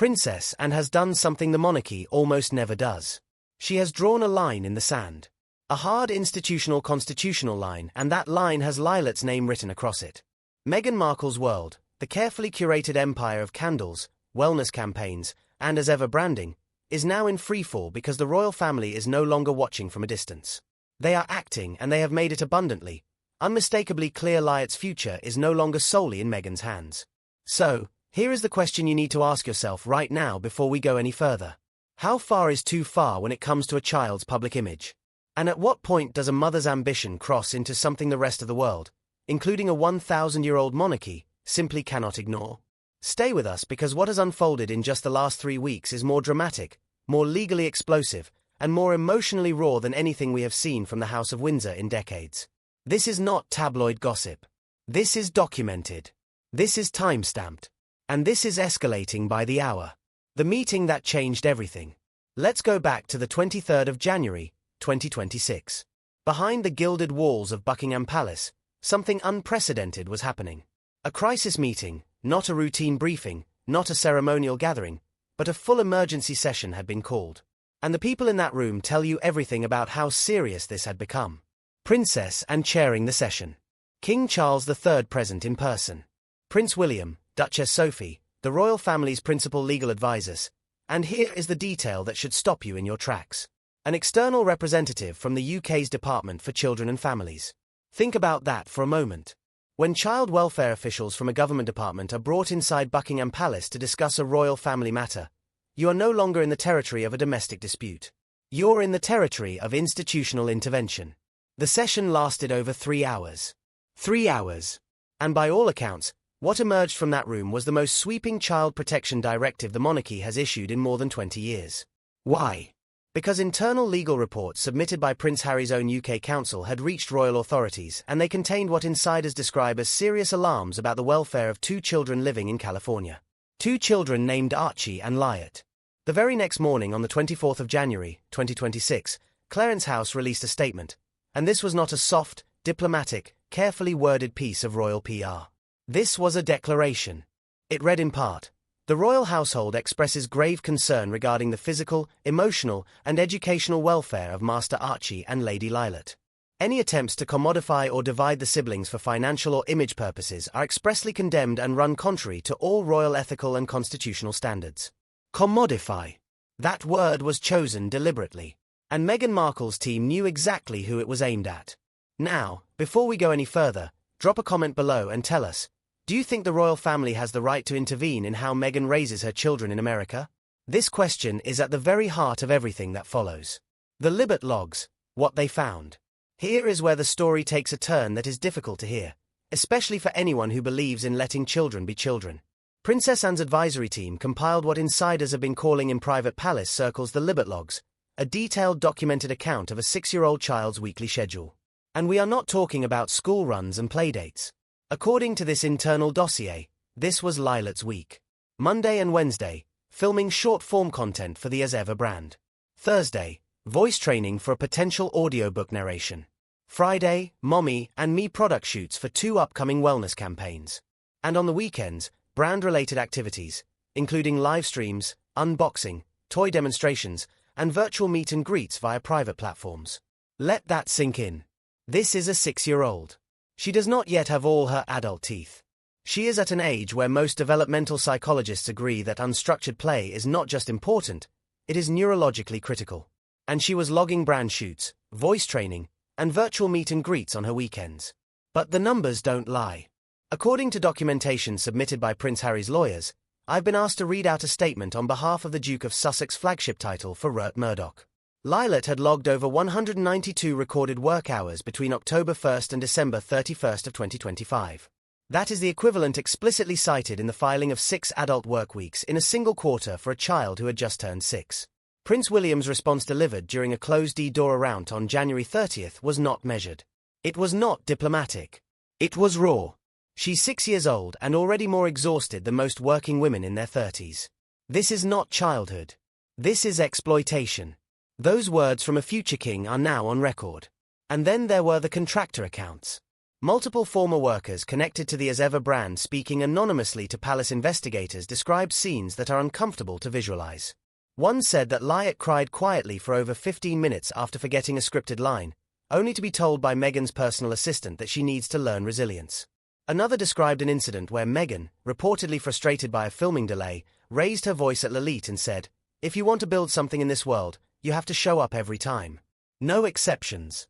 princess and has done something the monarchy almost never does. She has drawn a line in the sand. A hard institutional constitutional line, and that line has Lilibet's name written across it. Meghan Markle's world, the carefully curated empire of candles, wellness campaigns, and as ever branding, is now in freefall because the royal family is no longer watching from a distance. They are acting, and they have made it abundantly, unmistakably clear Lilibet's future is no longer solely in Meghan's hands. So, here is the question you need to ask yourself right now before we go any further. How far is too far when it comes to a child's public image? And at what point does a mother's ambition cross into something the rest of the world, including a 1,000-year-old monarchy, simply cannot ignore? Stay with us because what has unfolded in just the last 3 weeks is more dramatic, more legally explosive, and more emotionally raw than anything we have seen from the House of Windsor in decades. This is not tabloid gossip. This is documented. This is time-stamped. And this is escalating by the hour. The meeting that changed everything. Let's go back to the 23rd of January, 2026. Behind the gilded walls of Buckingham Palace, something unprecedented was happening. A crisis meeting, not a routine briefing, not a ceremonial gathering, but a full emergency session had been called. And the people in that room tell you everything about how serious this had become. Princess and chairing the session. King Charles III present in person. Prince William, Duchess Sophie, the royal family's principal legal advisors. And here is the detail that should stop you in your tracks. An external representative from the UK's Department for Children and Families. Think about that for a moment. When child welfare officials from a government department are brought inside Buckingham Palace to discuss a royal family matter, you are no longer in the territory of a domestic dispute. You're in the territory of institutional intervention. The session lasted over 3 hours. 3 hours. And by all accounts, what emerged from that room was the most sweeping child protection directive the monarchy has issued in more than 20 years. Why? Because internal legal reports submitted by Prince Harry's own UK counsel had reached royal authorities, and they contained what insiders describe as serious alarms about the welfare of 2 children living in California. 2 children named Archie and Lilibet. The very next morning, on the 24th of January, 2026, Clarence House released a statement, and this was not a soft, diplomatic, carefully worded piece of royal PR. This was a declaration. It read in part, "The royal household expresses grave concern regarding the physical, emotional, and educational welfare of Master Archie and Lady Lilibet. Any attempts to commodify or divide the siblings for financial or image purposes are expressly condemned and run contrary to all royal ethical and constitutional standards." Commodify. That word was chosen deliberately. And Meghan Markle's team knew exactly who it was aimed at. Now, before we go any further, drop a comment below and tell us, do you think the royal family has the right to intervene in how Meghan raises her children in America? This question is at the very heart of everything that follows. The Lilibet logs, what they found. Here is where the story takes a turn that is difficult to hear, especially for anyone who believes in letting children be children. Princess Anne's advisory team compiled what insiders have been calling in private palace circles the Lilibet logs, a detailed documented account of a 6-year-old child's weekly schedule. And we are not talking about school runs and playdates. According to this internal dossier, this was Lilibet's week. Monday and Wednesday, filming short-form content for the As Ever brand. Thursday, voice training for a potential audiobook narration. Friday, Mommy and Me product shoots for 2 upcoming wellness campaigns. And on the weekends, brand-related activities, including live streams, unboxing, toy demonstrations, and virtual meet and greets via private platforms. Let that sink in. This is a 6-year-old. She does not yet have all her adult teeth. She is at an age where most developmental psychologists agree that unstructured play is not just important, it is neurologically critical. And she was logging brand shoots, voice training, and virtual meet and greets on her weekends. But the numbers don't lie. According to documentation submitted by Prince Harry's lawyers, I've been asked to read out a statement on behalf of the Duke of Sussex flagship title for Rupert Murdoch. Lilibet had logged over 192 recorded work hours between October 1st and December 31st of 2025. That is the equivalent explicitly cited in the filing of 6 adult work weeks in a single quarter for a child who had just turned 6. Prince William's response delivered during a closed-door round on January 30th was not measured. It was not diplomatic. It was raw. She's 6 years old and already more exhausted than most working women in their 30s. This is not childhood. This is exploitation. Those words from a future king are now on record. And then there were the contractor accounts. Multiple former workers connected to the As Ever brand speaking anonymously to palace investigators described scenes that are uncomfortable to visualize. One said that Lilibet cried quietly for over 15 minutes after forgetting a scripted line, only to be told by Meghan's personal assistant that she needs to learn resilience. Another described an incident where Meghan, reportedly frustrated by a filming delay, raised her voice at Lilibet and said, "If you want to build something in this world, you have to show up every time. No exceptions."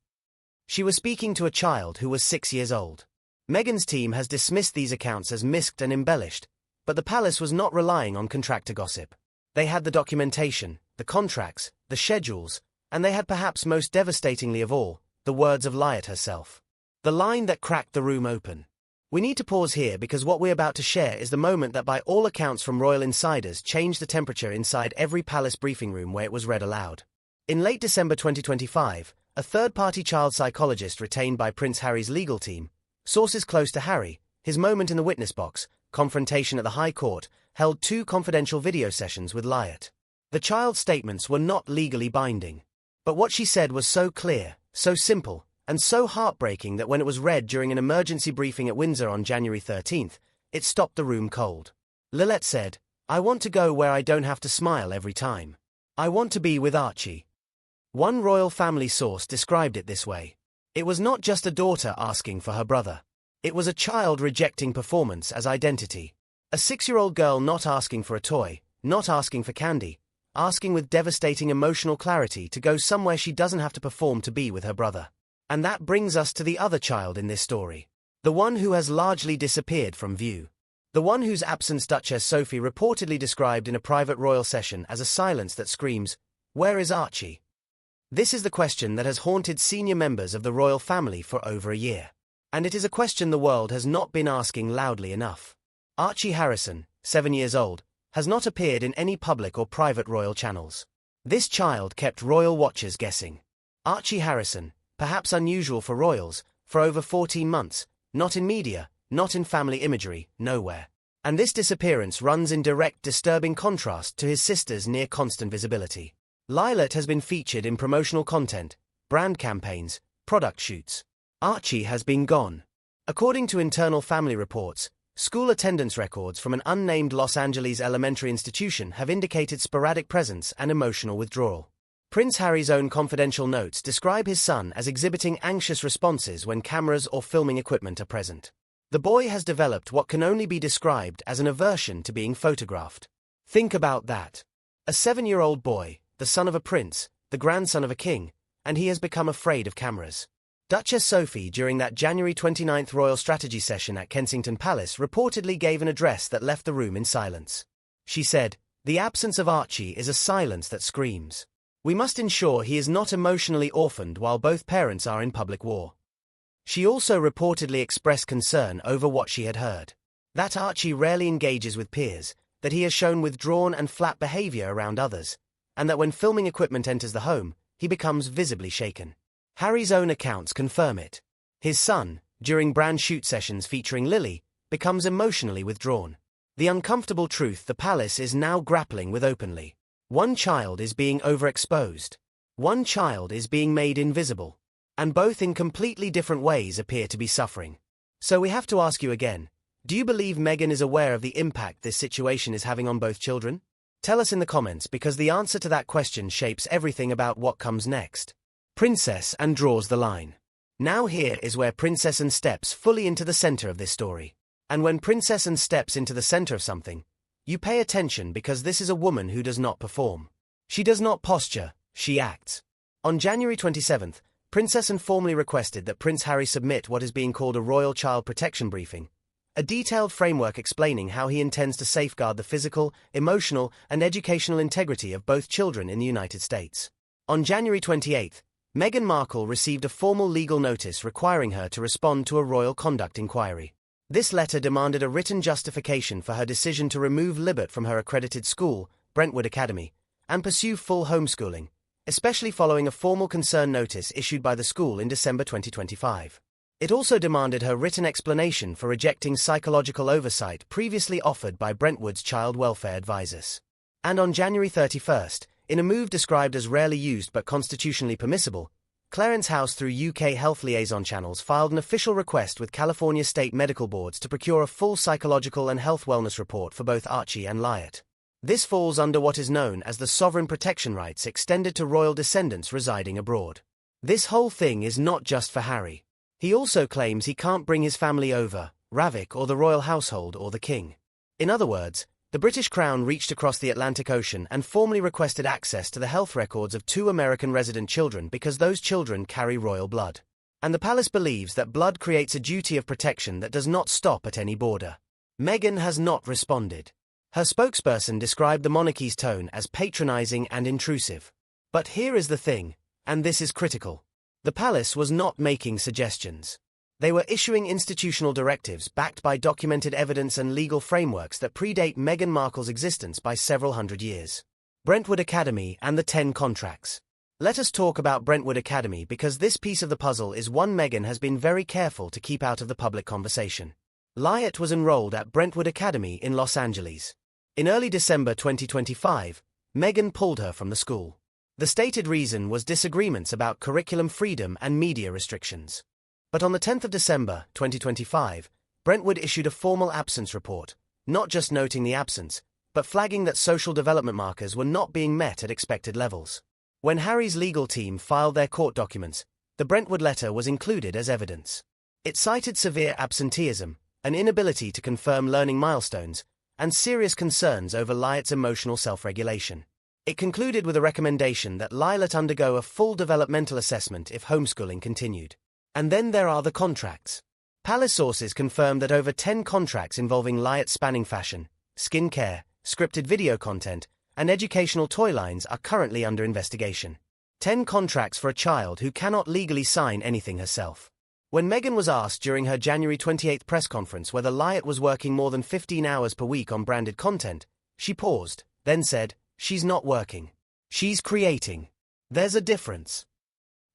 She was speaking to a child who was 6 years old. Meghan's team has dismissed these accounts as misked and embellished, but the palace was not relying on contractor gossip. They had the documentation, the contracts, the schedules, and they had perhaps most devastatingly of all, the words of Lilibet herself. The line that cracked the room open. We need to pause here because what we're about to share is the moment that by all accounts from royal insiders changed the temperature inside every palace briefing room where it was read aloud. In late December 2025, a third-party child psychologist retained by Prince Harry's legal team, sources close to Harry, his moment in the witness box, confrontation at the High Court, held 2 confidential video sessions with Lilibet. The child's statements were not legally binding. But what she said was so clear, so simple, and so heartbreaking that when it was read during an emergency briefing at Windsor on January 13th, it stopped the room cold. Lilibet said, "I want to go where I don't have to smile every time. I want to be with Archie." One royal family source described it this way. It was not just a daughter asking for her brother. It was a child rejecting performance as identity. A 6-year-old girl not asking for a toy, not asking for candy, asking with devastating emotional clarity to go somewhere she doesn't have to perform to be with her brother. And that brings us to the other child in this story. The one who has largely disappeared from view. The one whose absence Duchess Sophie reportedly described in a private royal session as a silence that screams, "Where is Archie?" This is the question that has haunted senior members of the royal family for over a year. And it is a question the world has not been asking loudly enough. Archie Harrison, 7 years old, has not appeared in any public or private royal channels. This child kept royal watchers guessing. Archie Harrison, perhaps unusual for royals, for over 14 months, not in media, not in family imagery, nowhere. And this disappearance runs in direct disturbing contrast to his sister's near constant visibility. Lilibet has been featured in promotional content, brand campaigns, product shoots. Archie has been gone. According to internal family reports, school attendance records from an unnamed Los Angeles elementary institution have indicated sporadic presence and emotional withdrawal. Prince Harry's own confidential notes describe his son as exhibiting anxious responses when cameras or filming equipment are present. The boy has developed what can only be described as an aversion to being photographed. Think about that. A 7-year-old boy, the son of a prince, the grandson of a king, and he has become afraid of cameras. Duchess Sophie, during that January 29th royal strategy session at Kensington Palace, reportedly gave an address that left the room in silence. She said, "The absence of Archie is a silence that screams. We must ensure he is not emotionally orphaned while both parents are in public war." She also reportedly expressed concern over what she had heard. That Archie rarely engages with peers, that he has shown withdrawn and flat behavior around others, and that when filming equipment enters the home, he becomes visibly shaken. Harry's own accounts confirm it. His son, during brand shoot sessions featuring Lily, becomes emotionally withdrawn. The uncomfortable truth the palace is now grappling with openly. One child is being overexposed. One child is being made invisible. And both in completely different ways appear to be suffering. So we have to ask you again, do you believe Meghan is aware of the impact this situation is having on both children? Tell us in the comments because the answer to that question shapes everything about what comes next. Princess and draws the line. Now here is where Princess Anne steps fully into the center of this story. And when Princess Anne steps into the center of something, you pay attention because this is a woman who does not perform. She does not posture, she acts. On January 27th, Princess Anne formally requested that Prince Harry submit what is being called a Royal Child Protection Briefing, a detailed framework explaining how he intends to safeguard the physical, emotional, and educational integrity of both children in the United States. On January 28th, Meghan Markle received a formal legal notice requiring her to respond to a royal conduct inquiry. This letter demanded a written justification for her decision to remove Lilibet from her accredited school, Brentwood Academy, and pursue full homeschooling, especially following a formal concern notice issued by the school in December 2025. It also demanded her written explanation for rejecting psychological oversight previously offered by Brentwood's child welfare advisors. And on January 31st, in a move described as rarely used but constitutionally permissible, Clarence House through UK health liaison channels filed an official request with California state medical boards to procure a full psychological and health wellness report for both Archie and Lilibet. This falls under what is known as the sovereign protection rights extended to royal descendants residing abroad. This whole thing is not just for Harry. He also claims he can't bring his family over, Ravik or the royal household or the king. In other words, the British Crown reached across the Atlantic Ocean and formally requested access to the health records of 2 American resident children because those children carry royal blood. And the palace believes that blood creates a duty of protection that does not stop at any border. Meghan has not responded. Her spokesperson described the monarchy's tone as patronizing and intrusive. But here is the thing, and this is critical. The palace was not making suggestions. They were issuing institutional directives backed by documented evidence and legal frameworks that predate Meghan Markle's existence by several hundred years. Brentwood Academy and the 10 contracts. Let us talk about Brentwood Academy because this piece of the puzzle is one Meghan has been very careful to keep out of the public conversation. Lilibet was enrolled at Brentwood Academy in Los Angeles. In early December 2025, Meghan pulled her from the school. The stated reason was disagreements about curriculum freedom and media restrictions. But on the 10th of December 2025, Brentwood issued a formal absence report, not just noting the absence, but flagging that social development markers were not being met at expected levels. When Harry's legal team filed their court documents, the Brentwood letter was included as evidence. It cited severe absenteeism, an inability to confirm learning milestones, and serious concerns over Lilibet's emotional self-regulation. It concluded with a recommendation that Lilibet undergo a full developmental assessment if homeschooling continued. And then there are the contracts. Palace sources confirmed that over 10 contracts involving Lilibet spanning fashion, skincare, scripted video content, and educational toy lines are currently under investigation. 10 contracts for a child who cannot legally sign anything herself. When Meghan was asked during her January 28 press conference whether Lilibet was working more than 15 hours per week on branded content, she paused, then said, "She's not working. She's creating. There's a difference."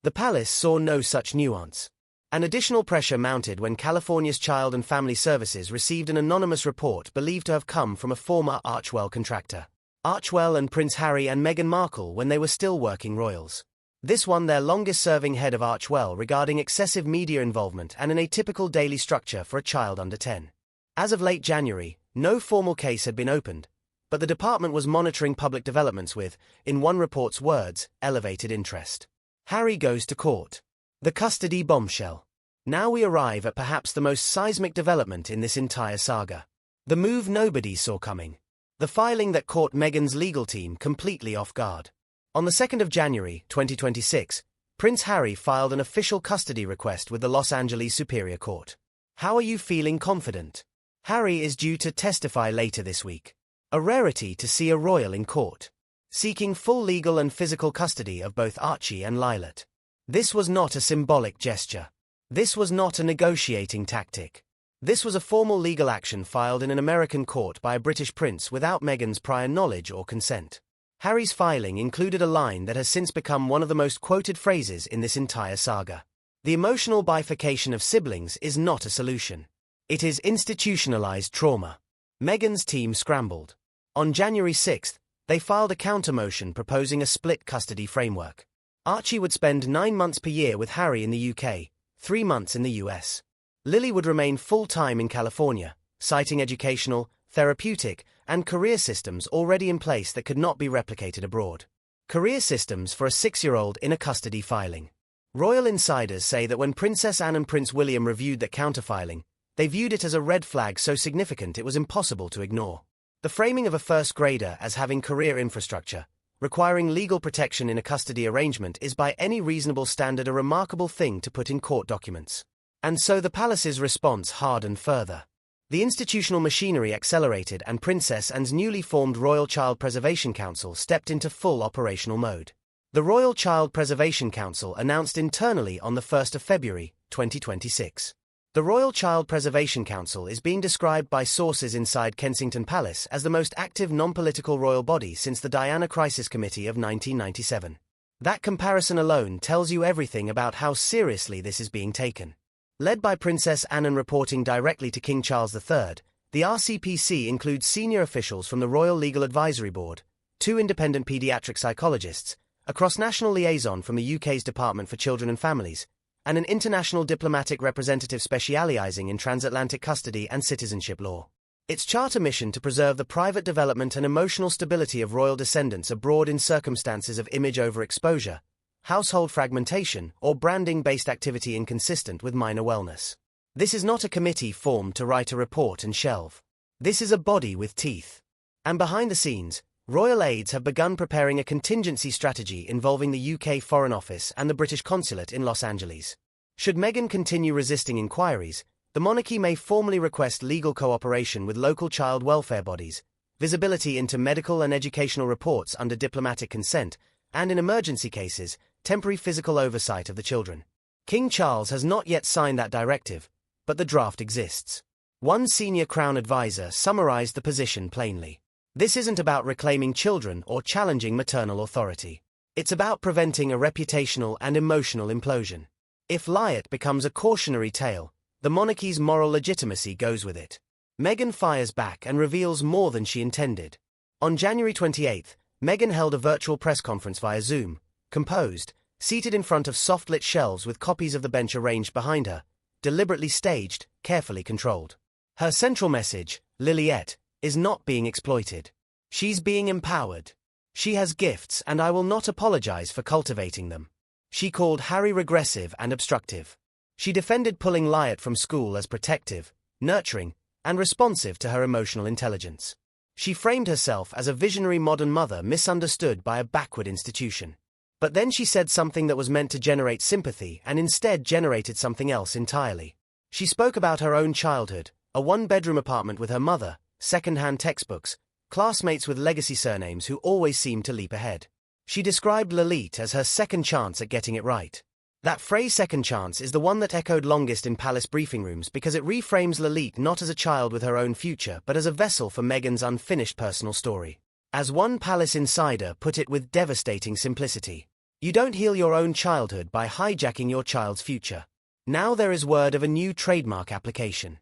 The palace saw no such nuance. An additional pressure mounted when California's Child and Family Services received an anonymous report believed to have come from a former Archewell contractor. Archewell and Prince Harry and Meghan Markle when they were still working royals. This won their longest-serving head of Archewell regarding excessive media involvement and an atypical daily structure for a child under 10. As of late January, no formal case had been opened, but the department was monitoring public developments with, in one report's words, elevated interest. Harry goes to court. The custody bombshell. Now we arrive at perhaps the most seismic development in this entire saga. The move nobody saw coming. The filing that caught Meghan's legal team completely off guard. On the 2nd of January, 2026, Prince Harry filed an official custody request with the Los Angeles Superior Court. How are you feeling confident? Harry is due to testify later this week. A rarity to see a royal in court. Seeking full legal and physical custody of both Archie and Lilibet. This was not a symbolic gesture. This was not a negotiating tactic. This was a formal legal action filed in an American court by a British prince without Meghan's prior knowledge or consent. Harry's filing included a line that has since become one of the most quoted phrases in this entire saga. The emotional bifurcation of siblings is not a solution. It is institutionalized trauma. Meghan's team scrambled. On January 6, they filed a counter-motion proposing a split custody framework. Archie would spend 9 months per year with Harry in the UK, 3 months in the US. Lily would remain full-time in California, citing educational, therapeutic, and career systems already in place that could not be replicated abroad. Career systems for a 6-year-old in a custody filing. Royal insiders say that when Princess Anne and Prince William reviewed that counterfiling, they viewed it as a red flag so significant it was impossible to ignore. The framing of a first grader as having career infrastructure, requiring legal protection in a custody arrangement is by any reasonable standard a remarkable thing to put in court documents. And so the palace's response hardened further. The institutional machinery accelerated and Princess Anne's newly formed Royal Child Preservation Council stepped into full operational mode. The Royal Child Preservation Council announced internally on the 1st of February, 2026. The Royal Child Preservation Council is being described by sources inside Kensington Palace as the most active non-political royal body since the Diana Crisis Committee of 1997. That comparison alone tells you everything about how seriously this is being taken. Led by Princess Anne and reporting directly to King Charles III, the RCPC includes senior officials from the Royal Legal Advisory Board, 2 independent pediatric psychologists, a cross-national liaison from the UK's Department for Children and Families, and an international diplomatic representative specialising in transatlantic custody and citizenship law. Its charter mission to preserve the private development and emotional stability of royal descendants abroad in circumstances of image overexposure, household fragmentation, or branding-based activity inconsistent with minor wellness. This is not a committee formed to write a report and shelve. This is a body with teeth. And behind the scenes, royal aides have begun preparing a contingency strategy involving the UK Foreign Office and the British Consulate in Los Angeles. Should Meghan continue resisting inquiries, the monarchy may formally request legal cooperation with local child welfare bodies, visibility into medical and educational reports under diplomatic consent, and in emergency cases, temporary physical oversight of the children. King Charles has not yet signed that directive, but the draft exists. One senior Crown advisor summarized the position plainly. This isn't about reclaiming children or challenging maternal authority. It's about preventing a reputational and emotional implosion. If Lilibet becomes a cautionary tale, the monarchy's moral legitimacy goes with it. Meghan fires back and reveals more than she intended. On January 28, Meghan held a virtual press conference via Zoom, composed, seated in front of soft-lit shelves with copies of the bench arranged behind her, deliberately staged, carefully controlled. Her central message, Lilibet, is not being exploited. She's being empowered. She has gifts and I will not apologize for cultivating them. She called Harry regressive and obstructive. She defended pulling Lilibet from school as protective, nurturing, and responsive to her emotional intelligence. She framed herself as a visionary modern mother misunderstood by a backward institution. But then she said something that was meant to generate sympathy and instead generated something else entirely. She spoke about her own childhood, a one-bedroom apartment with her mother, second-hand textbooks, classmates with legacy surnames who always seemed to leap ahead. She described Lilibet as her second chance at getting it right. That phrase second chance is the one that echoed longest in palace briefing rooms because it reframes Lilibet not as a child with her own future but as a vessel for Meghan's unfinished personal story. As one palace insider put it with devastating simplicity, you don't heal your own childhood by hijacking your child's future. Now there is word of a new trademark application.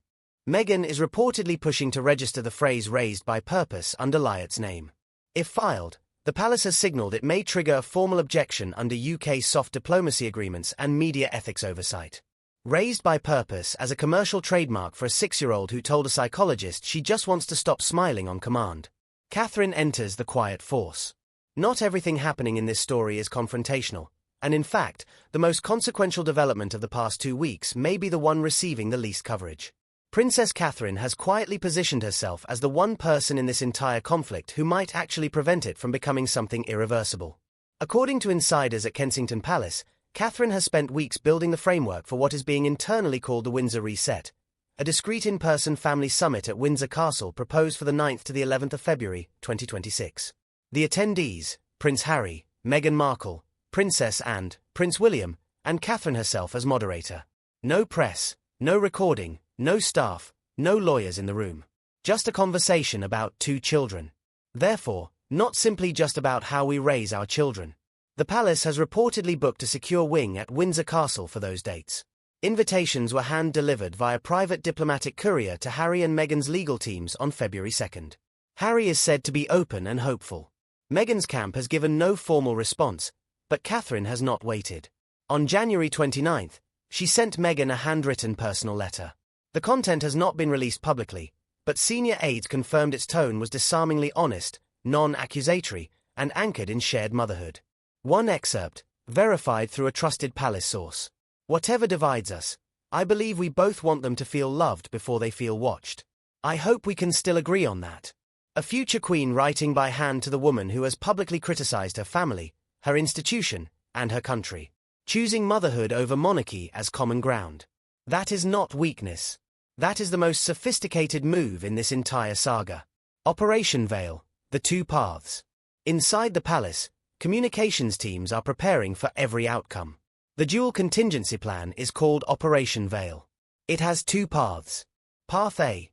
Meghan is reportedly pushing to register the phrase raised by purpose under Lilibet's name. If filed, the palace has signaled it may trigger a formal objection under UK soft diplomacy agreements and media ethics oversight. Raised by purpose as a commercial trademark for a 6-year-old who told a psychologist she just wants to stop smiling on command. Catherine enters the quiet force. Not everything happening in this story is confrontational, and in fact, the most consequential development of the past 2 weeks may be the one receiving the least coverage. Princess Catherine has quietly positioned herself as the one person in this entire conflict who might actually prevent it from becoming something irreversible. According to insiders at Kensington Palace, Catherine has spent weeks building the framework for what is being internally called the Windsor Reset, a discreet in-person family summit at Windsor Castle proposed for the 9th to the 11th of February, 2026. The attendees, Prince Harry, Meghan Markle, Princess Anne, Prince William, and Catherine herself as moderator. No press, no recording, no staff, no lawyers in the room. Just a conversation about 2 children. Therefore, not simply just about how we raise our children. The palace has reportedly booked a secure wing at Windsor Castle for those dates. Invitations were hand-delivered via private diplomatic courier to Harry and Meghan's legal teams on February 2nd. Harry is said to be open and hopeful. Meghan's camp has given no formal response, but Catherine has not waited. On January 29th, she sent Meghan a handwritten personal letter. The content has not been released publicly, but senior aides confirmed its tone was disarmingly honest, non-accusatory, and anchored in shared motherhood. One excerpt, verified through a trusted palace source. Whatever divides us, I believe we both want them to feel loved before they feel watched. I hope we can still agree on that. A future queen writing by hand to the woman who has publicly criticized her family, her institution, and her country. Choosing motherhood over monarchy as common ground. That is not weakness. That is the most sophisticated move in this entire saga. Operation Veil, the 2 paths. Inside the palace, communications teams are preparing for every outcome. The dual contingency plan is called Operation Veil. It has 2 paths. Path A.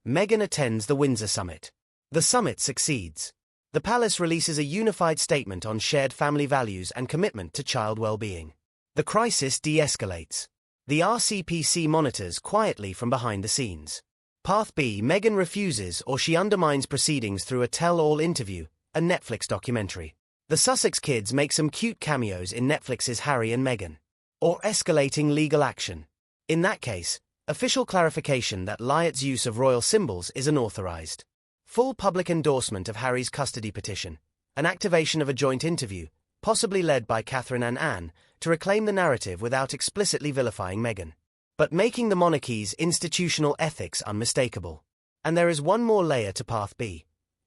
Meghan attends the Windsor Summit. The summit succeeds. The palace releases a unified statement on shared family values and commitment to child well-being. The crisis de-escalates. The RCPC monitors quietly from behind the scenes. Path B. Meghan refuses or she undermines proceedings through a tell-all interview, a Netflix documentary. The Sussex kids make some cute cameos in Netflix's Harry and Meghan. Or escalating legal action. In that case, official clarification that Lilibet's use of royal symbols is unauthorized. Full public endorsement of Harry's custody petition. An activation of a joint interview, possibly led by Catherine and Anne, to reclaim the narrative without explicitly vilifying Meghan. But making the monarchy's institutional ethics unmistakable. And there is one more layer to Path B.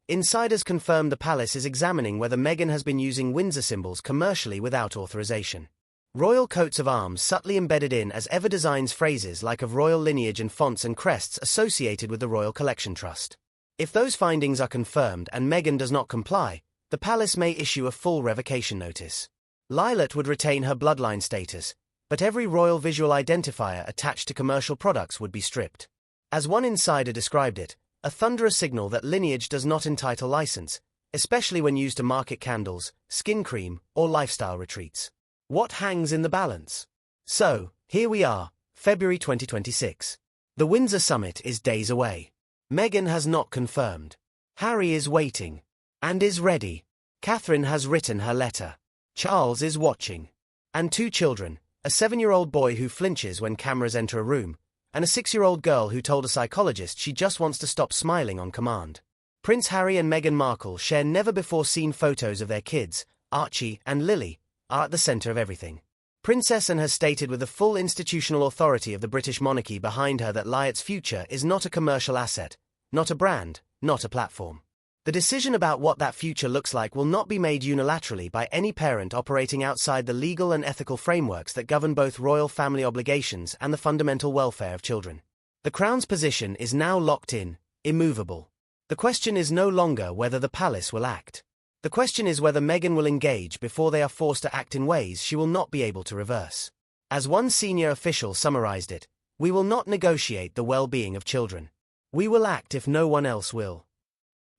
Insiders confirm the palace is examining whether Meghan has been using Windsor symbols commercially without authorization. Royal coats of arms subtly embedded in as ever designs phrases like of royal lineage and fonts and crests associated with the Royal Collection Trust. If those findings are confirmed and Meghan does not comply, the palace may issue a full revocation notice. Lilibet would retain her bloodline status, but every royal visual identifier attached to commercial products would be stripped. As one insider described it, a thunderous signal that lineage does not entitle license, especially when used to market candles, skin cream, or lifestyle retreats. What hangs in the balance? So, here we are, February 2026. The Windsor summit is days away. Meghan has not confirmed. Harry is waiting. And is ready. Catherine has written her letter. Charles is watching. And 2 children, a 7-year-old boy who flinches when cameras enter a room, and a 6-year-old girl who told a psychologist she just wants to stop smiling on command. Prince Harry and Meghan Markle share never-before-seen photos of their kids, Archie and Lily, are at the center of everything. Princess Anne has stated with the full institutional authority of the British monarchy behind her that Lilibet's future is not a commercial asset, not a brand, not a platform. The decision about what that future looks like will not be made unilaterally by any parent operating outside the legal and ethical frameworks that govern both royal family obligations and the fundamental welfare of children. The Crown's position is now locked in, immovable. The question is no longer whether the palace will act. The question is whether Meghan will engage before they are forced to act in ways she will not be able to reverse. As one senior official summarized it, "We will not negotiate the well-being of children. We will act if no one else will."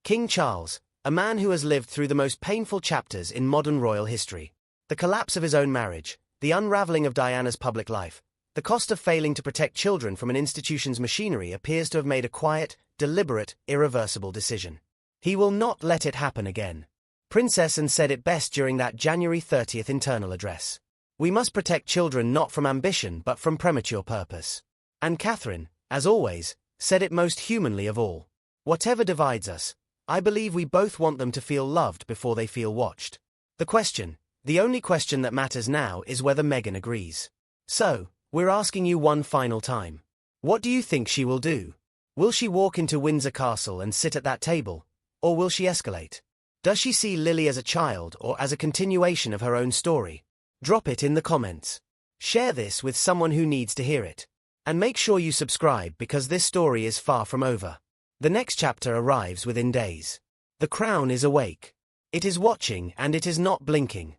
King Charles, a man who has lived through the most painful chapters in modern royal history. The collapse of his own marriage, the unraveling of Diana's public life, the cost of failing to protect children from an institution's machinery appears to have made a quiet, deliberate, irreversible decision. He will not let it happen again. Princess Anne said it best during that January 30th internal address. "We must protect children not from ambition but from premature purpose." And Catherine, as always, said it most humanly of all. "Whatever divides us, I believe we both want them to feel loved before they feel watched." The only question that matters now is whether Meghan agrees. So, we're asking you one final time. What do you think she will do? Will she walk into Windsor Castle and sit at that table? Or will she escalate? Does she see Lily as a child or as a continuation of her own story? Drop it in the comments. Share this with someone who needs to hear it. And make sure you subscribe because this story is far from over. The next chapter arrives within days. The Crown is awake. It is watching and it is not blinking.